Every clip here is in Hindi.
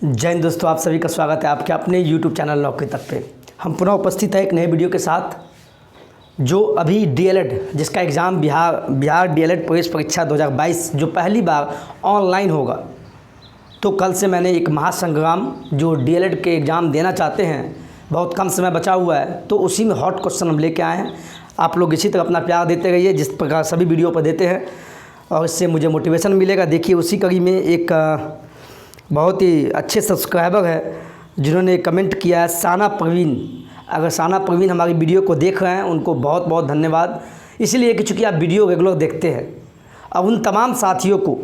जय हिंद दोस्तों, आप सभी का स्वागत है आपके अपने YouTube चैनल नौकरी तक पे। हम पुनः उपस्थित है एक नए वीडियो के साथ। जो अभी डीएलएड जिसका एग्ज़ाम बिहार डीएलएड प्रवेश परीक्षा 2022 जो पहली बार ऑनलाइन होगा, तो कल से मैंने एक महासंग्राम जो डीएलएड के एग्ज़ाम देना चाहते हैं, बहुत कम समय बचा हुआ है, तो उसी में हॉट क्वेश्चन हम लेके आए हैं। आप लोग इसी तरह अपना प्यार देते रहिए जिस प्रकार सभी वीडियो पर देते हैं, और इससे मुझे मोटिवेशन मिलेगा। देखिए उसी कड़ी में एक बहुत ही अच्छे सब्सक्राइबर है जिन्होंने कमेंट किया है, साना प्रवीण। अगर साना प्रवीण हमारी वीडियो को देख रहे हैं उनको बहुत बहुत धन्यवाद, इसलिए कि चूँकि आप वीडियो रेगुलर देखते हैं। अब उन तमाम साथियों को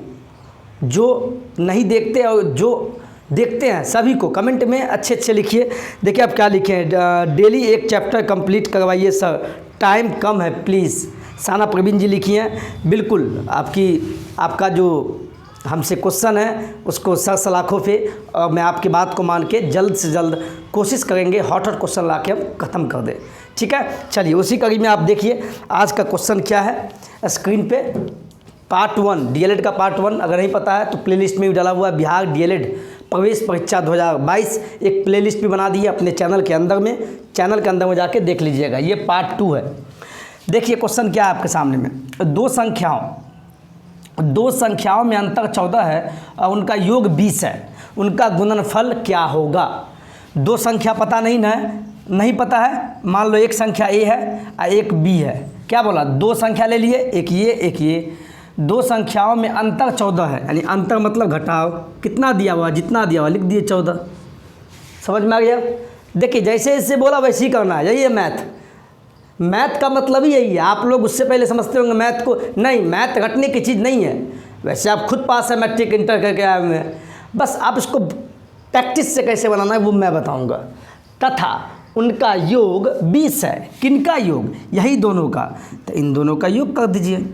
जो नहीं देखते और जो देखते हैं सभी को कमेंट में अच्छे अच्छे लिखिए। देखिए आप क्या लिखे हैं, डेली एक चैप्टर कंप्लीट करवाइए सर, टाइम कम है प्लीज़। साना प्रवीण जी लिखी हैं। बिल्कुल आपका जो हमसे क्वेश्चन है उसको सर सलाखों पे, और मैं आपकी बात को मान के जल्द से जल्द कोशिश करेंगे हॉट क्वेश्चन ला के हम ख़त्म कर दें। ठीक है, चलिए उसी कड़ी में आप देखिए आज का क्वेश्चन क्या है स्क्रीन पे। पार्ट 1 डीएलएड का पार्ट 1 अगर नहीं पता है तो प्लेलिस्ट में भी डाला हुआ है। बिहार डीएलएड प्रवेश परीक्षा 2022 एक प्लेलिस्ट भी बना दी है अपने चैनल के अंदर में जाके देख लीजिएगा। ये पार्ट 2 है। देखिए क्वेश्चन क्या है आपके सामने में। दो संख्याओं में अंतर 14 है और उनका योग 20 है, उनका गुणनफल क्या होगा। दो संख्या पता नहीं पता है। मान लो एक संख्या ए है और एक बी है। क्या बोला, दो संख्या ले लिए, एक ये। दो संख्याओं में अंतर 14 है, यानी अंतर मतलब घटाओ, कितना दिया हुआ, जितना दिया हुआ लिख दिए 14। समझ में आ गया। देखिए जैसे इससे बोला वैसे ही करना है, यही है मैथ का मतलब ही यही है। आप लोग उससे पहले समझते होंगे मैथ को, नहीं मैथ रटने की चीज़ नहीं है। वैसे आप खुद पास है, मैट्रिक इंटर करके आए हुए हैं, बस आप इसको प्रैक्टिस से कैसे बनाना है वो मैं बताऊंगा। तथा उनका योग 20 है, किनका योग, यही दोनों का, तो इन दोनों का योग कर दीजिए।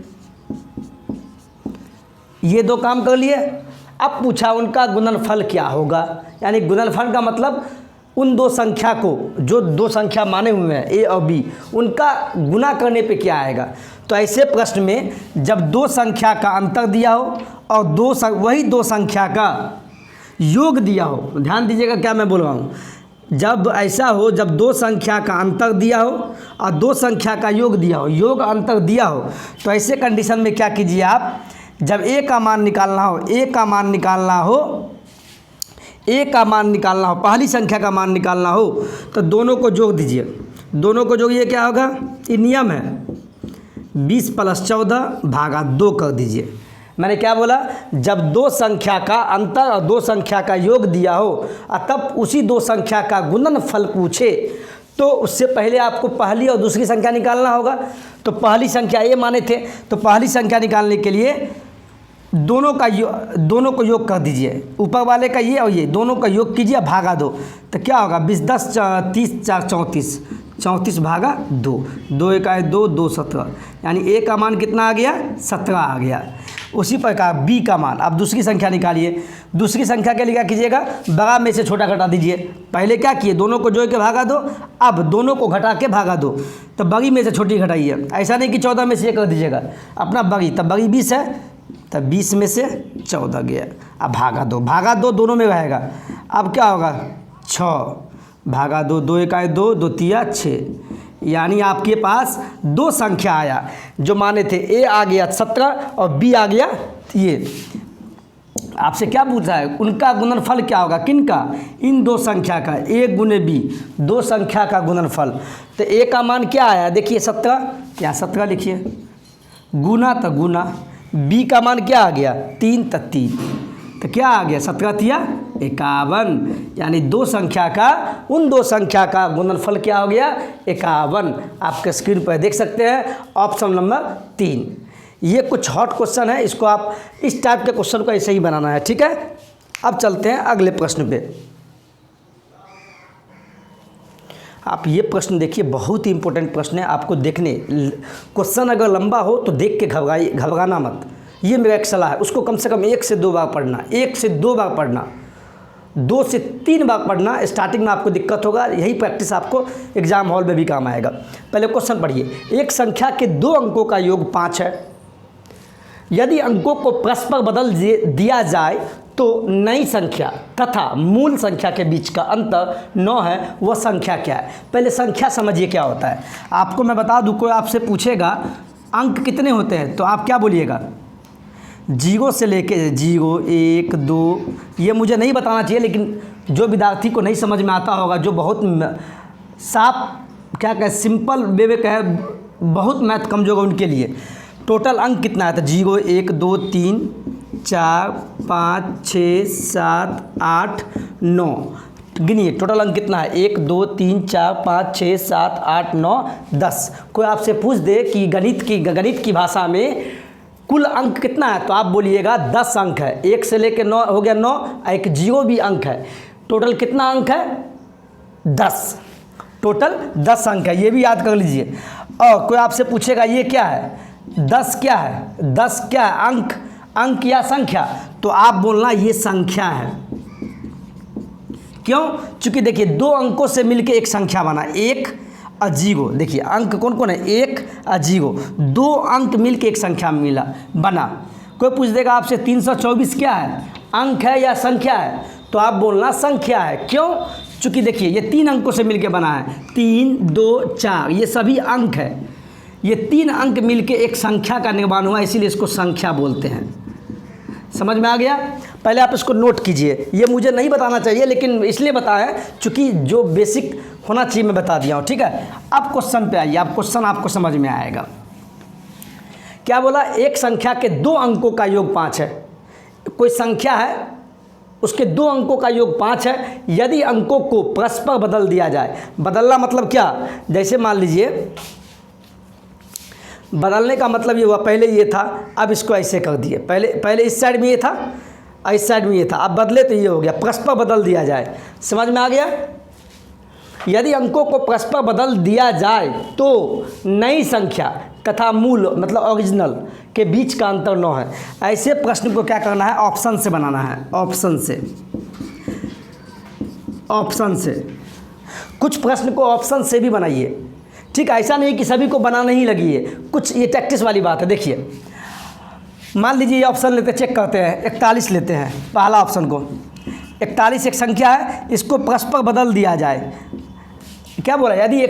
ये दो काम कर लिए। अब पूछा उनका गुणनफल क्या होगा, यानी गुणनफल का मतलब उन दो संख्या को, जो दो संख्या माने हुए हैं ए और बी, उनका गुना करने पे क्या आएगा। तो ऐसे प्रश्न में जब दो संख्या का अंतर दिया हो और वही दो संख्या का योग दिया हो, ध्यान दीजिएगा क्या मैं बोल रहा हूँ। जब ऐसा हो, जब दो संख्या का अंतर दिया हो और दो संख्या का योग दिया हो, योग अंतर दिया हो, तो ऐसे कंडीशन में क्या कीजिए आप, जब ए का मान निकालना हो, पहली संख्या का मान निकालना हो, तो दोनों को जोड़ दीजिए। दोनों को जोड़िए, क्या होगा, ये नियम है 20 + 14 भागा 2 कर दीजिए। मैंने क्या बोला, जब दो संख्या का अंतर और दो संख्या का योग दिया हो और तब उसी दो संख्या का गुणनफल पूछे, तो उससे पहले आपको पहली और दूसरी संख्या निकालना होगा। तो पहली संख्या ए माने थे, तो पहली संख्या निकालने के लिए दोनों को योग कर दीजिए। ऊपर वाले का ये और ये दोनों का योग कीजिए, भागा 2, तो क्या होगा 20 × 10 = 30, 4 = 34 भागा 2, 2 × 1 = 2, 2 = 17, यानी ए का मान कितना आ गया, 17 आ गया। उसी प्रकार बी का मान, आप दूसरी संख्या निकालिए। दूसरी संख्या के लिए क्या कीजिएगा, बड़ा में से छोटा घटा दीजिए। पहले क्या किए, दोनों को जोड़ के भागा 2, अब दोनों को घटा के भागा 2, तो बड़ी में से छोटी घटाइए। ऐसा नहीं कि 14 में से ये कर दीजिएगा अपना बड़ी, तब बड़ी 20 है, तब 20 में से 14 गया, अब भागा 2 दोनों में रहेगा। अब क्या होगा, 6 भागा 2, 2 × 1 = 2, 2 × 3 = 6, यानी आपके पास दो संख्या आया जो माने थे, ए आ गया 17 और बी आ गया ये। आपसे क्या पूछ रहा है, उनका गुणनफल क्या होगा, किनका, इन दो संख्या का, ए × बी, दो संख्या का गुणनफल। तो ए का मान क्या आया, देखिए 17, क्या 17 लिखिए, गुना तो गुना, बी का मान क्या आ गया 3, तो 3, तो क्या आ गया 17 × 3 = 51, यानी उन दो संख्या का गुणनफल क्या हो गया 51। आपके स्क्रीन पर देख सकते हैं ऑप्शन नंबर 3। ये कुछ हॉट क्वेश्चन है, इसको आप इस टाइप के क्वेश्चन को ऐसे ही बनाना है। ठीक है, अब चलते हैं अगले प्रश्न पे। आप ये प्रश्न देखिए, बहुत ही इंपॉर्टेंट प्रश्न है। आपको देखने, क्वेश्चन अगर लंबा हो तो देख के घबराना मत, ये मेरा एक सलाह है। उसको कम से कम 1 से 2 बार पढ़ना, 1 से 2 बार पढ़ना, 2 से 3 बार पढ़ना। स्टार्टिंग में आपको दिक्कत होगा, यही प्रैक्टिस आपको एग्जाम हॉल में भी काम आएगा। पहले क्वेश्चन पढ़िए। एक संख्या के 2 अंकों का योग 5 है। यदि अंकों को परस्पर बदल दिया जाए तो नई संख्या तथा मूल संख्या के बीच का अंतर 9 है, वह संख्या क्या है। पहले संख्या समझिए क्या होता है। आपको मैं बता दूं, कोई आपसे पूछेगा अंक कितने होते हैं तो आप क्या बोलिएगा, 0 से लेके 0, 1, 2, ये मुझे नहीं बताना चाहिए, लेकिन जो विद्यार्थी को नहीं समझ में आता होगा, जो बहुत साफ क्या कहें सिंपल वे में कहे बहुत मैथ कमजोर है उनके लिए टोटल अंक कितना है तो 0, 1, 2, 3, 4, 5, 6, 7, 8, 9 गिनिए टोटल अंक कितना है 1, 2, 3, 4, 5, 6, 7, 8, 9, 10। कोई आपसे पूछ दे कि गणित की भाषा में कुल अंक कितना है तो आप बोलिएगा 10 अंक है। 1 से लेकर 9 हो गया 9, एक 0 भी अंक है। टोटल कितना अंक है 10, टोटल 10 अंक है, ये भी याद कर लीजिए। और कोई आपसे पूछेगा ये क्या है 10 क्या है, 10 क्या है अंक या संख्या, तो आप बोलना ये संख्या है। क्यों? चूंकि देखिए 2 अंकों से मिलकर एक संख्या बना, 1 और 0। देखिए अंक कौन कौन है 1 और 0, 2 अंक मिलकर एक संख्या मिला बना। कोई पूछ देगा आपसे 324 क्या है, अंक है या संख्या है, तो आप बोलना संख्या है। क्यों? चूंकि देखिए ये 3 अंकों से मिलकर बना है, 3, 2, 4 ये सभी अंक है। ये 3 अंक मिलकर एक संख्या का निर्माण हुआ, इसीलिए इसको संख्या बोलते हैं। समझ में आ गया? पहले आप इसको नोट कीजिए, ये मुझे नहीं बताना चाहिए लेकिन इसलिए बताया चूँकि जो बेसिक होना चाहिए मैं बता दिया हूँ, ठीक है। अब क्वेश्चन पे आइए, अब क्वेश्चन आपको समझ में आएगा। क्या बोला, एक संख्या के 2 अंकों का योग 5 है। कोई संख्या है उसके 2 अंकों का योग 5 है, यदि अंकों को परस्पर बदल दिया जाए। बदलना मतलब क्या, जैसे मान लीजिए बदलने का मतलब ये हुआ पहले ये था अब इसको ऐसे कर दिए, पहले इस साइड में ये था और इस साइड में ये था, अब बदले तो ये हो गया, परस्पर बदल दिया जाए। समझ में आ गया? यदि अंकों को परस्पर बदल दिया जाए तो नई संख्या तथा मूल मतलब ओरिजिनल के बीच का अंतर 9 है। ऐसे प्रश्न को क्या करना है, ऑप्शन से बनाना है, ऑप्शन से। कुछ प्रश्न को ऑप्शन से भी बनाइए, ठीक। ऐसा नहीं कि सभी को बनाने ही लगी है, कुछ ये प्रैक्टिस वाली बात है। देखिए मान लीजिए ये ऑप्शन लेते चेक करते हैं, 41 लेते हैं पहला ऑप्शन को। 41 एक संख्या है, इसको परस्पर बदल दिया जाए। क्या बोला, यदि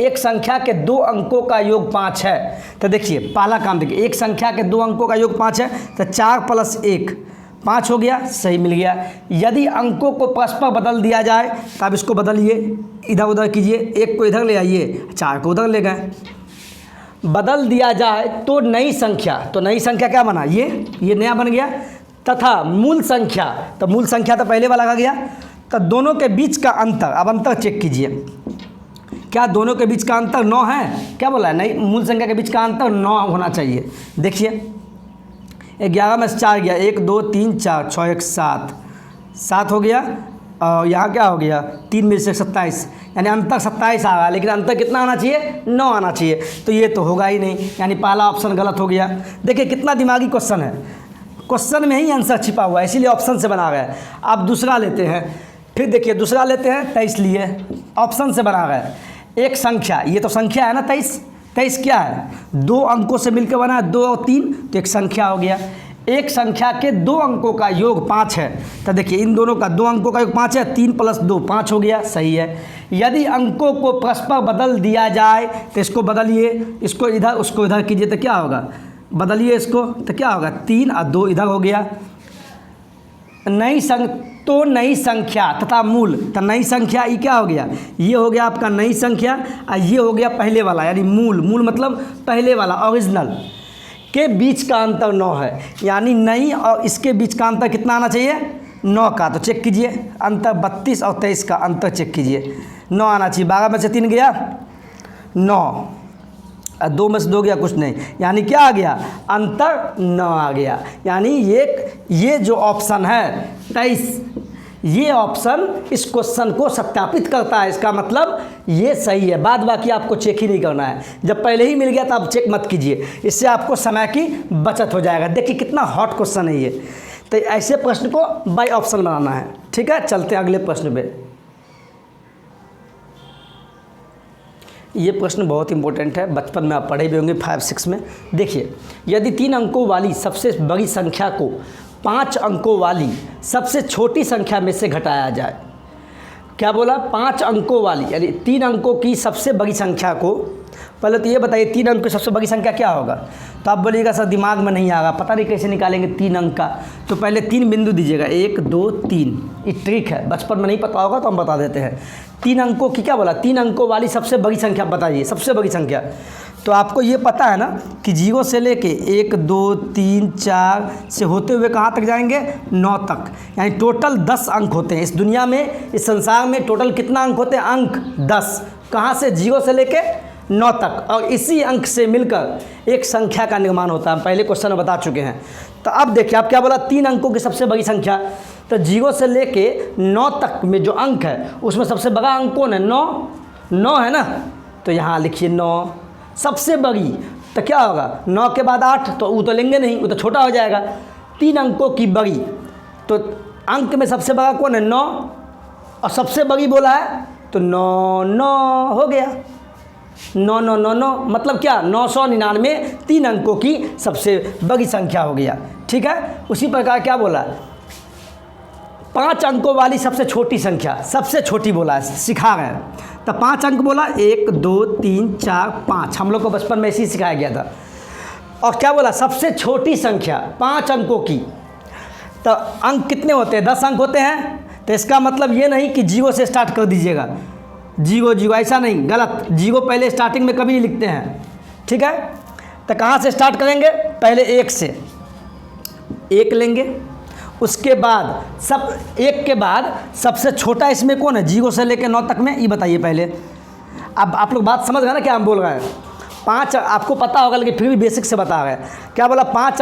एक संख्या के 2 अंकों का योग 5 है तो देखिए पहला काम देखिए, एक संख्या के 2 अंकों का योग 5 है तो 4 + 1 5 हो गया, सही मिल गया। यदि अंकों को परस्पर बदल दिया जाए तो आप इसको बदलिए, इधर उधर कीजिए, 1 को इधर ले आइए, 4 को उधर ले गए। बदल दिया जाए तो नई संख्या, तो नई संख्या क्या बना, ये नया बन गया। तथा मूल संख्या, तो मूल संख्या तो पहले वाला आ गया। तो दोनों के बीच का अंतर, अब अंतर चेक कीजिए, क्या दोनों के बीच का अंतर 9 है? क्या बोला है, नहीं, मूल संख्या के बीच का अंतर 9 होना चाहिए। देखिए 11 में से 4 गया, 1, 2, 3, 4, 6, 1, 7 हो गया। और यहाँ क्या हो गया, 3 में से 27, यानी अंतर 27 आ रहा है, लेकिन अंतर कितना आना चाहिए, 9 आना चाहिए। तो ये तो होगा ही नहीं, यानी पहला ऑप्शन गलत हो गया। देखिए कितना दिमागी क्वेश्चन है, क्वेश्चन में ही आंसर छिपा हुआ है, इसीलिए ऑप्शन से बना गया। आप दूसरा लेते हैं, फिर देखिए दूसरा लेते हैं 23 लिए, ऑप्शन से बना गया। एक संख्या, ये तो संख्या है ना 23 क्या है, 2 अंकों से मिलकर बना है, 2 और 3 तो एक संख्या हो गया। एक संख्या के 2 अंकों का योग 5 है, तो देखिए इन दोनों का 2 अंकों का योग 5 है, 3 + 2 5 हो गया, सही है। यदि अंकों को परस्पर बदल दिया जाए तो इसको बदलिए, इसको इधर उसको इधर कीजिए तो क्या होगा, बदलिए इसको तो क्या होगा, 3 और 2 इधर हो गया। नई संख्या तथा मूल, तो नई संख्या ये क्या हो गया, ये हो गया आपका नई संख्या और ये हो गया पहले वाला, यानी मूल मतलब पहले वाला ओरिजिनल के बीच का अंतर 9 है। यानी नई और इसके बीच का अंतर कितना आना चाहिए, 9 का। तो चेक कीजिए अंतर 32 और 23 का अंतर चेक कीजिए, 9 आना चाहिए। 12 में से 3 गया 9, 2 में से 2 गया कुछ नहीं, यानी क्या आ गया, अंतर 9 आ गया। यानी ये जो ऑप्शन है 23, ये ऑप्शन इस क्वेश्चन को सत्यापित करता है। इसका मतलब ये सही है, बाद बाकी आपको चेक ही नहीं करना है। जब पहले ही मिल गया तो आप चेक मत कीजिए, इससे आपको समय की बचत हो जाएगा। देखिए कितना हॉट क्वेश्चन है ये। तो ऐसे प्रश्न को बाय ऑप्शन बनाना है, ठीक है। चलते हैं अगले प्रश्न पे। ये प्रश्न बहुत इंपॉर्टेंट है, बचपन में आप पढ़े भी होंगे 5-6 में। देखिए यदि 3 अंकों वाली सबसे बड़ी संख्या को 5 अंकों वाली सबसे छोटी संख्या में से घटाया जाए। क्या बोला? 5 अंकों वाली यानी 3 अंकों की सबसे बड़ी संख्या को, पहले तो ये बताइए 3 अंक की सबसे बड़ी संख्या क्या होगा? तो आप बोलिएगा सर दिमाग में नहीं आएगा, पता नहीं कैसे निकालेंगे 3 अंक का। तो पहले 3 बिंदु दीजिएगा, 1 2 3। ये ट्रिक है, बचपन में नहीं पता होगा तो हम बता देते हैं। 3 अंकों की क्या बोला? 3 अंकों वाली सबसे बड़ी संख्या बताइए, सबसे बड़ी संख्या। तो आपको ये पता है ना कि 0 से लेके 1 2 3 4 से होते हुए कहाँ तक जाएंगे? 9 तक। यानी टोटल 10 अंक होते हैं इस दुनिया में, इस संसार में टोटल कितना अंक होते हैं? अंक 10। कहाँ से? 0 से लेके 9 तक। और इसी अंक से मिलकर एक संख्या का निर्माण होता है, हम पहले क्वेश्चन में बता चुके हैं। तो अब देखिए आप क्या बोला? 3 अंकों की सबसे बड़ी संख्या। तो 0 से लेके 9 तक में जो अंक है उसमें सबसे बड़ा अंक कौन है? 9 है ना। तो यहाँ लिखिए 9 सबसे बड़ी। तो क्या होगा? 9 के बाद 8, तो वो तो लेंगे नहीं, वो तो छोटा हो जाएगा। 3 अंकों की बड़ी, तो अंक में सबसे बड़ा कौन है? 9, और सबसे बड़ी बोला है तो 9 हो गया। 9 मतलब क्या? 999 3 अंकों की सबसे बड़ी संख्या हो गया। ठीक है। उसी प्रकार क्या बोला? 5 अंकों वाली सबसे छोटी संख्या, सबसे छोटी बोला है, सिखा गए। तो 5 अंक बोला, 1 2 3 4 5। हम लोग को बचपन में ऐसे ही सिखाया गया था। और क्या बोला? सबसे छोटी संख्या 5 अंकों की। तो अंक कितने होते हैं? 10 अंक होते हैं। तो इसका मतलब ये नहीं कि 0 से स्टार्ट कर दीजिएगा, 0 ऐसा नहीं, गलत। 0 पहले स्टार्टिंग में कभी नहीं लिखते हैं। ठीक है। तो कहाँ से स्टार्ट करेंगे? पहले 1 से, 1 लेंगे। उसके बाद सब 1 के बाद सबसे छोटा इसमें कौन है? 0 से लेकर 9 तक में, ये बताइए पहले। अब आप लोग बात समझ गए ना क्या हम बोल रहे हैं? 5 आपको पता होगा लेकिन फिर भी बेसिक से बता रहे हैं। क्या बोला? 5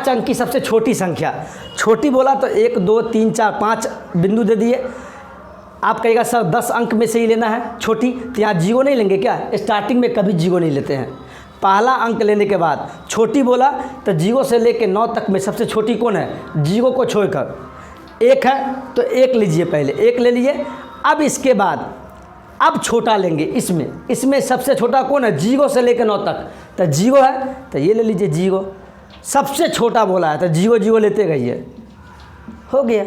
अंक की सबसे छोटी संख्या। छोटी बोला तो 1 2 3 4 5 बिंदु दे दिए। आप कहेगा सर 10 अंक में से ही लेना है छोटी, तो यहाँ 0 नहीं लेंगे क्या? स्टार्टिंग में कभी 0 नहीं लेते हैं। पहला अंक लेने के बाद छोटी बोला तो 0 से लेके 9 तक में सबसे छोटी कौन है? 0 को छोड़कर 1 है, तो 1 लीजिए, पहले 1 ले लिए। अब इसके बाद अब छोटा लेंगे, इसमें सबसे छोटा कौन है? 0 से लेकर 9 तक। तो 0 है तो ये ले लीजिए 0, सबसे छोटा बोला है तो 0 लेते गइए, हो गया।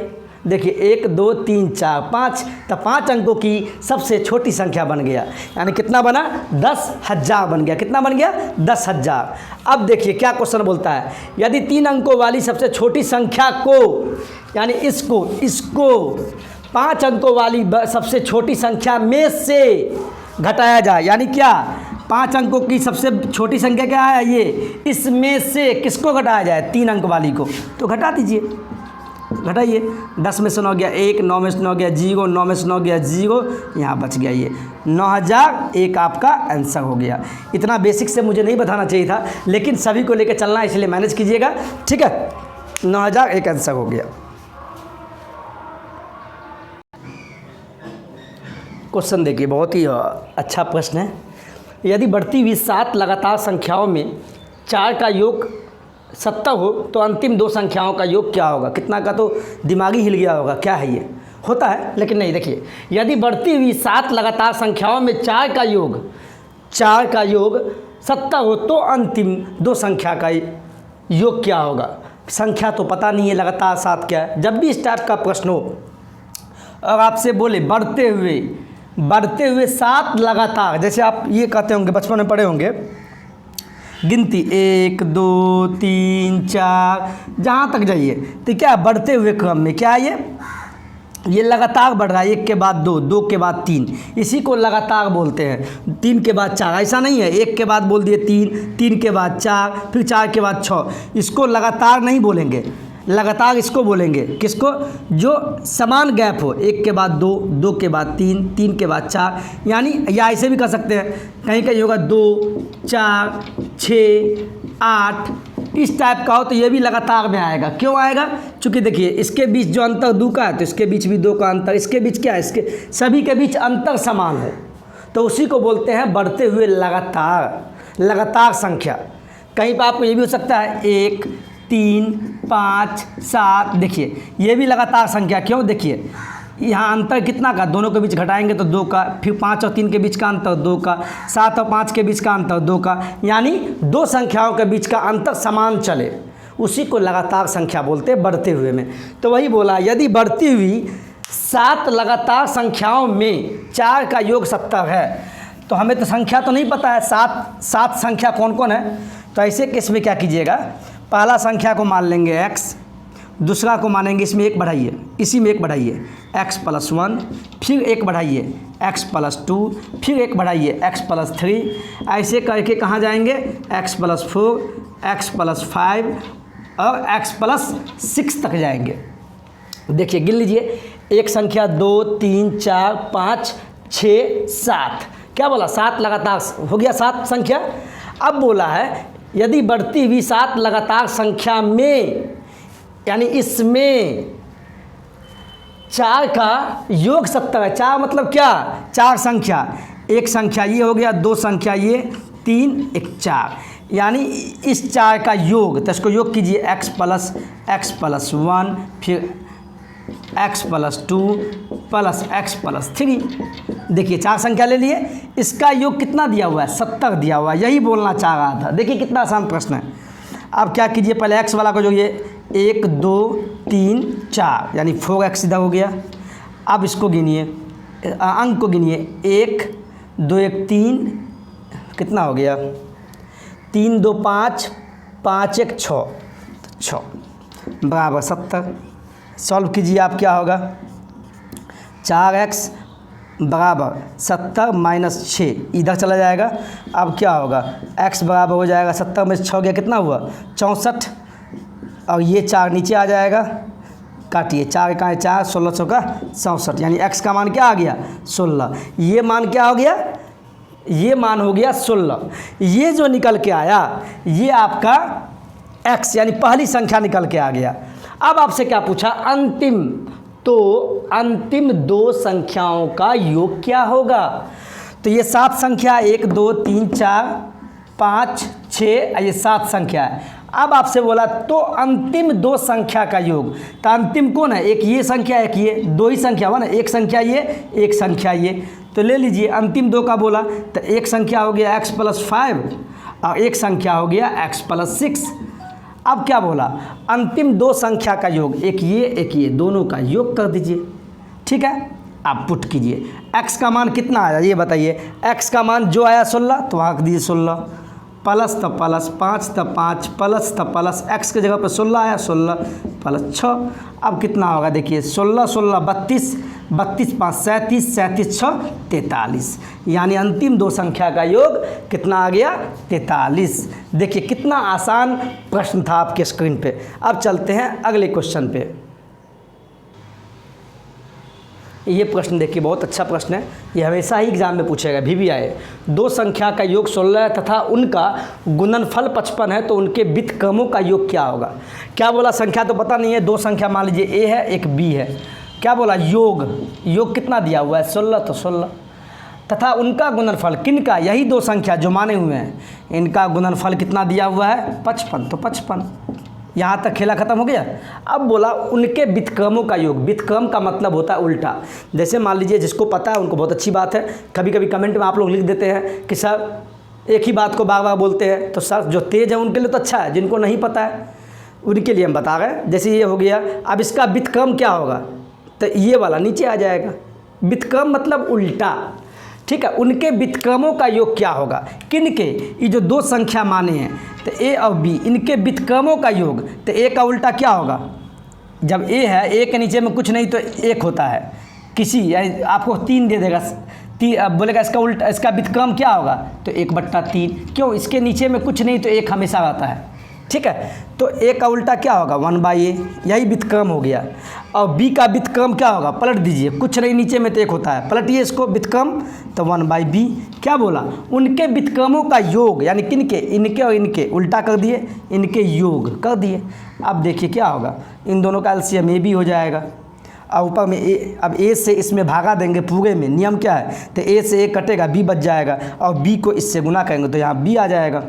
देखिए 1 2 3 4 5। तो 5 अंकों की सबसे छोटी संख्या बन गया। यानी कितना बना? 10,000 बन गया। कितना बन गया? 10,000। अब देखिए क्या क्वेश्चन बोलता है? यदि 3 अंकों वाली सबसे छोटी संख्या को, यानी इसको 5 अंकों वाली सबसे छोटी संख्या में से घटाया जाए, यानी क्या? 5 अंकों की सबसे छोटी संख्या क्या है? ये। इसमें से किसको घटाया जाए? 3 अंक वाली को। तो घटा दीजिए, घटाइए। 10 में से 9 गया 1, 9 में से 9 गया 0, 9 में से 9 गया 0, यहाँ बच गया ये 9,001 आपका आंसर हो गया। इतना बेसिक से मुझे नहीं बताना चाहिए था, लेकिन सभी को लेकर चलना है, इसलिए मैनेज कीजिएगा। ठीक है। 9,001 आंसर हो गया। क्वेश्चन देखिए, बहुत ही अच्छा प्रश्न है। यदि बढ़ती हुई 7 लगातार संख्याओं में 4 का योग 70 हो तो अंतिम 2 संख्याओं का योग क्या होगा? कितना का तो दिमागी हिल गया होगा, क्या है ये? होता है लेकिन नहीं। देखिए यदि बढ़ती हुई 7 लगातार संख्याओं में 4 का योग 70 हो तो अंतिम 2 संख्या का योग क्या होगा? संख्या तो पता नहीं है, लगातार 7 क्या है। जब भी इस टाइप का प्रश्न हो और आपसे बोले बढ़ते हुए 7 लगातार, जैसे आप ये कहते होंगे, बचपन में पढ़े होंगे गिनती 1 2 3 4 जहाँ तक जाइए, तो क्या बढ़ते हुए क्रम में क्या है? ये लगातार बढ़ रहा है, 1 के बाद 2, 2 के बाद 3, इसी को लगातार बोलते हैं। 3 के बाद 4 ऐसा नहीं है, 1 के बाद बोल दिए 3, 3 के बाद 4, फिर 4 के बाद 6, इसको लगातार नहीं बोलेंगे। लगातार इसको बोलेंगे, किसको? जो समान गैप हो, 1 के बाद 2, 2 के बाद 3, 3 के बाद 4, यानी या ऐसे भी कर सकते हैं, कहीं कहीं होगा 2 4 6 8, इस टाइप का हो तो ये भी लगातार में आएगा। क्यों आएगा? क्योंकि देखिए इसके बीच जो अंतर 2 का है तो इसके बीच भी 2 का अंतर, इसके बीच क्या है? इसके सभी के बीच अंतर समान हो, तो उसी को बोलते हैं बढ़ते हुए लगातार संख्या। कहीं पर आपको ये भी हो सकता है 1 3 5 7, देखिए ये भी लगातार संख्या। क्यों? देखिए यहाँ अंतर कितना का? दोनों के बीच घटाएंगे तो 2 का, फिर 5 और 3 के बीच का अंतर 2 का, 7 और 5 के बीच का अंतर 2 का, यानी 2 संख्याओं के बीच का अंतर समान चले, उसी को लगातार संख्या बोलते हैं, बढ़ते हुए में। तो वही बोला, यदि बढ़ती हुई 7 लगातार संख्याओं में 4 का योग 70 है, तो हमें तो संख्या तो नहीं पता है, 7 संख्या कौन कौन है। तो ऐसे केस में क्या कीजिएगा, पहला संख्या को मान लेंगे x, दूसरा को मानेंगे इसमें 1 बढ़ाइए, इसी में 1 बढ़ाइए x+1, फिर 1 बढ़ाइए x+2, फिर 1 बढ़ाइए x+3, ऐसे करके कहाँ जाएंगे, x+4, x+5 और x+6 तक जाएंगे। देखिए गिन लीजिए, एक संख्या 2 3 4 5 6 7, क्या बोला, 7 लगातार हो गया 7 संख्या। अब बोला है यदि बढ़ती हुई 7 लगातार संख्या में, यानी इसमें 4 का योग 70 है। 4 मतलब क्या, 4 संख्या, एक संख्या ये हो गया, 2 संख्या ये, 3 1 4, यानी इस 4 का योग, तो इसको योग कीजिए x+1 फिर x+2 प्लस x+3। देखिए 4 संख्या ले लिए, इसका योग कितना दिया हुआ है, 70 दिया हुआ है, यही बोलना चाह रहा था। देखिए कितना आसान प्रश्न है। अब क्या कीजिए, पहले x वाला को जो ये 1 2 3 4 यानी 4x सीधा हो गया। अब इसको गिनिए, अंक को गिनिए, 1 2 1 3, कितना हो गया, 3 2 5 5 1 6, 6 बराबर 70। सॉल्व कीजिए, आप क्या होगा, 4x बराबर 70 माइनस 6 इधर चला जाएगा। अब क्या होगा, x बराबर हो जाएगा 70 में 6 गया, कितना हुआ 64, और ये 4 नीचे आ जाएगा, काटिए, 4 का 4, 16 6 का 64, यानी x का मान क्या आ गया 16। ये मान क्या हो गया, ये मान हो गया 16। ये जो निकल के आया ये आपका x यानी पहली संख्या निकल के आ गया। अब आपसे क्या पूछा, अंतिम, तो अंतिम 2 संख्याओं का योग क्या होगा। तो ये 7 संख्या 1 2 3 4 5 6, ये 7 संख्या है। अब आपसे बोला तो अंतिम 2 संख्या का योग, तो अंतिम कौन है, एक ये संख्या, एक ये, 2 ही संख्या हुआ ना, एक संख्या ये, एक संख्या ये। तो ले लीजिए अंतिम 2 का बोला, तो एक संख्या हो गया x+5 और एक संख्या हो गया x+6। अब क्या बोला, अंतिम 2 संख्या का योग, एक ये, दोनों का योग कर दीजिए। ठीक है, आप पुट कीजिए, x का मान कितना आया ये बताइए। x का मान जो आया 16, तो वहाँ दीजिए 16, प्लस तब प्लस 5 तब 5 प्लस तब प्लस, x की जगह पर 16 आया, 16 प्लस 6। अब कितना होगा, देखिए 16 16 32, 32 5 37, 37 6 43, यानी अंतिम 2 संख्या का योग कितना आ गया 43। देखिए कितना आसान प्रश्न था आपके स्क्रीन पे। अब चलते हैं अगले क्वेश्चन पे। ये प्रश्न देखिए बहुत अच्छा प्रश्न है, ये हमेशा ही एग्जाम में पूछेगा, भी आए। 2 संख्या का योग 16 है तथा उनका गुणनफल 55 है, तो उनके व्युत्क्रमों का योग क्या होगा। क्या बोला, संख्या तो पता नहीं है, 2 संख्या मान लीजिए ए है एक बी है। क्या बोला, योग कितना दिया हुआ है 16, तो 16 तथा उनका गुणनफल, किनका, यही 2 संख्या जो माने हुए हैं, इनका गुणनफल कितना दिया हुआ है 55, तो 55। यहाँ तक खेला खत्म हो गया। अब बोला उनके व्युत्क्रमों का योग, व्युत्क्रम का मतलब होता है उल्टा। जैसे मान लीजिए जिसको पता है उनको बहुत अच्छी बात है, कभी कभी कमेंट में आप लोग लिख देते हैं कि सर एक ही बात को बार बार बोलते हैं, तो सर जो तेज़ है उनके लिए तो अच्छा है, जिनको नहीं पता है उनके लिए हम बता रहे हैं। जैसे ये हो गया, अब इसका व्युत्क्रम क्या होगा, तो ये वाला नीचे आ जाएगा, व्युत्क्रम मतलब उल्टा। ठीक है, उनके व्युत्क्रमों का योग क्या होगा, किनके, ये जो 2 संख्या माने हैं, तो ए और बी, इनके व्युत्क्रमों का योग, तो ए का उल्टा क्या होगा, जब ए है, ए के नीचे में कुछ नहीं तो 1 होता है, किसी आपको 3 दे देगा, अब बोलेगा इसका उल्टा, इसका व्युत्क्रम क्या होगा, तो 1/3। क्यों, इसके नीचे में कुछ नहीं तो 1 हमेशा आता है। ठीक है, तो ए का उल्टा क्या होगा 1/a, यही व्युत्क्रम हो गया। और बी का व्युत्क्रम क्या होगा, पलट दीजिए, कुछ नहीं नीचे में तो 1 होता है, पलटिए इसको व्युत्क्रम, तो 1/b। क्या बोला, उनके व्युत्क्रमों का योग, यानी किनके, इनके और इनके, उल्टा कर दिए, इनके योग कर दिए। अब देखिए क्या होगा, इन दोनों का एलसीएम ए बी हो जाएगा, और ऊपर में ए, अब ए से इसमें भागा देंगे पूरे में, नियम क्या है, तो ए से ए कटेगा, बी बच जाएगा, और बी को इससे गुना करेंगे तो यहाँ बी आ जाएगा,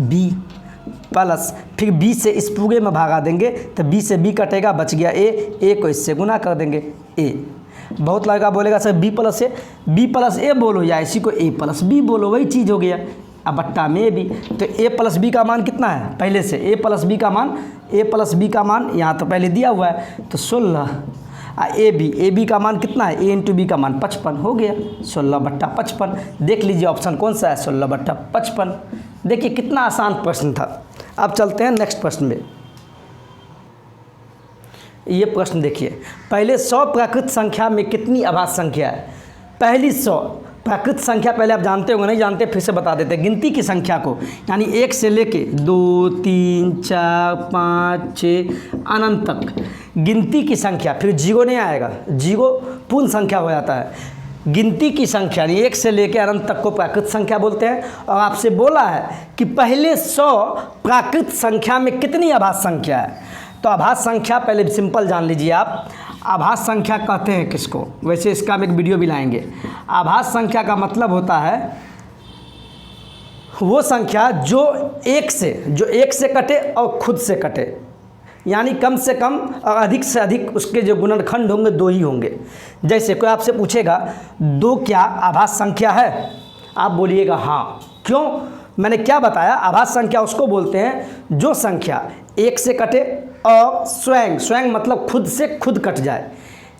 बी प्लस फिर बी से इस पूरे में भागा देंगे तो बी से बी कटेगा, बच गया ए को इससे गुना कर देंगे ए। बहुत लड़का बोलेगा सर बी प्लस ए बोलो या इसी को ए प्लस बी बोलो, वही चीज़ हो गया। अब बट्टा में बी। तो ए प्लस बी का मान कितना है पहले से, ए प्लस बी का मान यहाँ तो पहले दिया हुआ है तो 16। ए बी का मान कितना है, ए इंटू बी का मान 55 हो गया, 16/55। देख लीजिए ऑप्शन कौन सा है, 16/55। देखिए कितना आसान प्रश्न था। अब चलते हैं नेक्स्ट प्रश्न में। ये प्रश्न देखिए, पहले 100 प्राकृत संख्या में कितनी अभाज्य संख्या है। पहली 100 प्राकृत संख्या पहले आप जानते होंगे, नहीं जानते फिर से बता देते हैं। गिनती की संख्या को, यानी 1 से लेके 2 3 4 5 6 अनंत तक गिनती की संख्या, फिर जीरो नहीं आएगा, जीरो पूर्ण संख्या हो जाता है। गिनती की संख्या यानी 1 से लेकर अनंत तक को प्राकृत संख्या बोलते हैं। और आपसे बोला है कि पहले 100 प्राकृत संख्या में कितनी अभाज्य संख्या है। तो अभाज्य संख्या पहले सिंपल जान लीजिए आप, अभाज्य संख्या कहते हैं किसको, वैसे इसका हम एक वीडियो भी लाएंगे। अभाज्य संख्या का मतलब होता है वो संख्या जो एक से कटे और खुद से कटे, यानी कम से कम और अधिक से अधिक उसके जो गुणनखंड होंगे 2 ही होंगे। जैसे कोई आपसे पूछेगा 2 क्या अभाज्य संख्या है, आप बोलिएगा हाँ। क्यों, मैंने क्या बताया, अभाज्य संख्या उसको बोलते हैं जो संख्या 1 से कटे और स्वयं मतलब खुद से खुद कट जाए,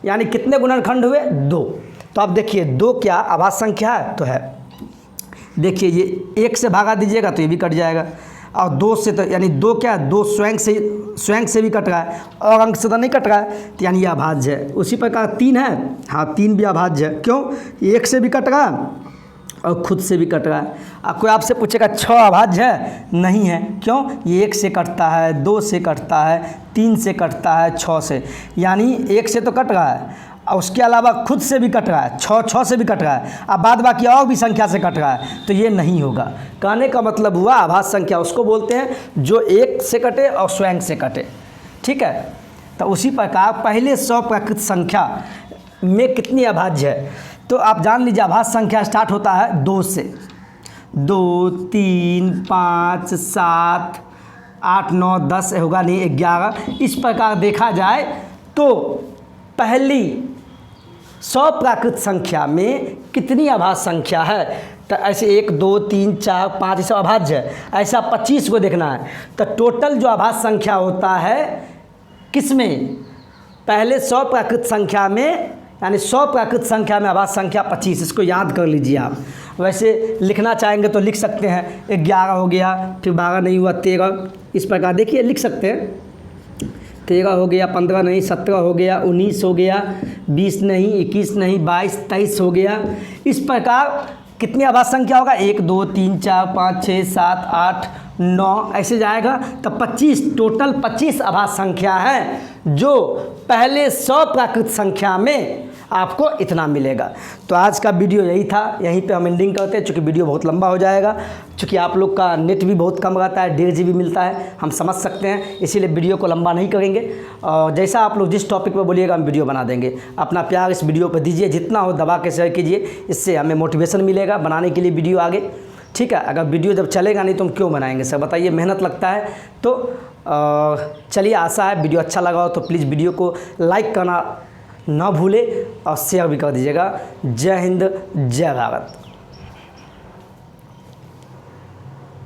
यानी कितने गुणनखंड हुए 2। तो आप देखिए 2 क्या अभाज्य संख्या है, तो है। देखिए ये 1 से भागा दीजिएगा तो ये भी कट जाएगा, और 2 से तो यानी 2 क्या है, 2 स्वयं से भी कट रहा है और अंक से तो नहीं कट रहा है, तो यानी ये अभाज्य है। उसी प्रकार 3 है, हाँ 3 भी अभाज्य है। क्यों, 1 से भी कट रहा है और खुद से भी कट रहा है। अब कोई आपसे पूछेगा 6 अभाज्य है, नहीं है। क्यों, ये 1 से कटता है, 2 से कटता है, 3 से कटता है, 6 से, यानी 1 से तो कट रहा है और उसके अलावा खुद से भी कट रहा है, 6 से भी कट रहा है, अब बाद बाकी और भी संख्या से कट रहा है, तो ये नहीं होगा। कहने का मतलब हुआ अभाज्य संख्या उसको बोलते हैं जो 1 से कटे और स्वयं से कटे, ठीक है। तो उसी प्रकार पहले 100 प्राकृत संख्या में कितनी अभाज्य है, तो आप जान लीजिए अभाज्य संख्या स्टार्ट होता है 2 से, 2 3 5 7 8 9 10 होगा नहीं 11। इस प्रकार देखा जाए तो पहली 100 प्राकृत संख्या में कितनी अभाज्य संख्या है, तो ऐसे 1 2 3 4 5 ये सब अभाज्य है, ऐसा 25 को देखना है। तो टोटल जो अभाज्य संख्या होता है किसमें, पहले 100 प्राकृत संख्या में, यानी 100 प्राकृत संख्या में अभाज्य संख्या 25, इसको याद कर लीजिए आप। वैसे लिखना चाहेंगे तो लिख सकते हैं, 11 हो गया, फिर 12 नहीं हुआ 13, इस प्रकार देखिए लिख सकते हैं। 13 हो गया, 15 नहीं, 17 हो गया, 19 हो गया, 20 नहीं, 21 नहीं, 22 23 हो गया। इस प्रकार कितनी अभाज्य संख्या होगा, 1 2 3 4 5 6 7 8 9 ऐसे जाएगा। तो 25 टोटल 25 अभाज्य संख्या है जो पहले 100 प्राकृत संख्या में आपको इतना मिलेगा। तो आज का वीडियो यही था, यहीं पे हम एंडिंग करते हैं, चूँकि वीडियो बहुत लंबा हो जाएगा, चूँकि आप लोग का नेट भी बहुत कम रहता है, 1.5 GB मिलता है, हम समझ सकते हैं, इसीलिए वीडियो को लंबा नहीं करेंगे। और जैसा आप लोग जिस टॉपिक पर बोलिएगा हम वीडियो बना देंगे। अपना प्यार इस वीडियो पर दीजिए, जितना हो दबा के शेयर कीजिए, इससे हमें मोटिवेशन मिलेगा बनाने के लिए वीडियो आगे, ठीक है। अगर वीडियो जब चलेगा नहीं तो हम क्यों बनाएंगे सर, बताइए, मेहनत लगता है। तो चलिए, आशा है वीडियो अच्छा लगा हो तो प्लीज़ वीडियो को लाइक करना ना भूले और शेयर भी कर दीजिएगा। जय हिंद, जय भारत।